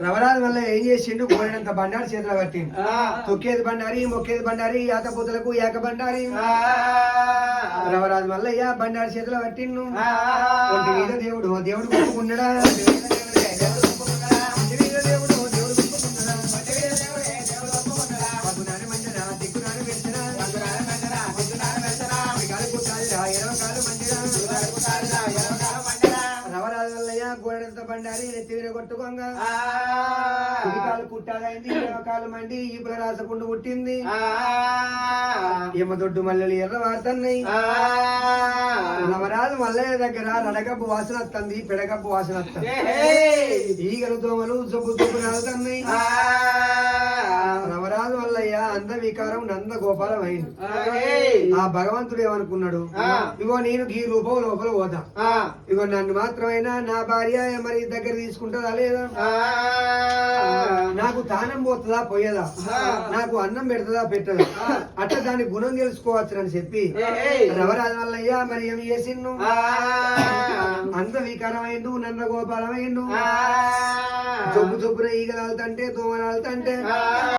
రవరాజు వల్ల ఏం చేసిండు కోరినంత బండారు చేతిలో పట్టిండు తొక్కేది బండారి మొక్కేది బండారి యాత పూతలకు ఏక బండారి రవరాజు మల్లయ్య బండారు చేతిలో పట్టిండు ఒంటి మీద దేవుడు దేవుడు కొట్టుకున్నాడా రవరాజు వల్లయ్య గోడంత బండారి నెత్తిన కొట్టుకోంగా కుడికాలు కుట్టాలైంది ఎడమకాలు మండి ఈపుల రాసకుండా పుట్టింది దొడ్డు మల్లెలు ఎర్ర వాడుతున్నాయి నవరాజు మల్లయ్య దగ్గర రడగబ్బు వాసన వస్తుంది పెడగబ్బు వాసన వస్తుంది ఈగలు దోమలు జబ్బు జబ్బు రాలుతున్నాయి నవరాజు మల్లయ్య అంద వికారం నంద గోపాలం అయింది ఆ భగవంతుడు ఏమనుకున్నాడు ఇగో నేను ఈ రూపం లోపల పోతా ఇగో నన్ను మాత్రమైనా నా భార్య మరి దగ్గర తీసుకుంటుందా లేదా నాకు తానం పోతుందా పోయేదా నాకు అన్నం పెడతదా పెట్టదా అట్లా దాని గుణం తెలుసుకోవచ్చు అని చెప్పి రవరాజు వల్లయ్యా మరి ఏమి చేసిండు అంత వికారమైండు నంద గోపాలమైండు జబ్బు జబ్బున ఈగలాలుతంటే దోమలాలుతంటే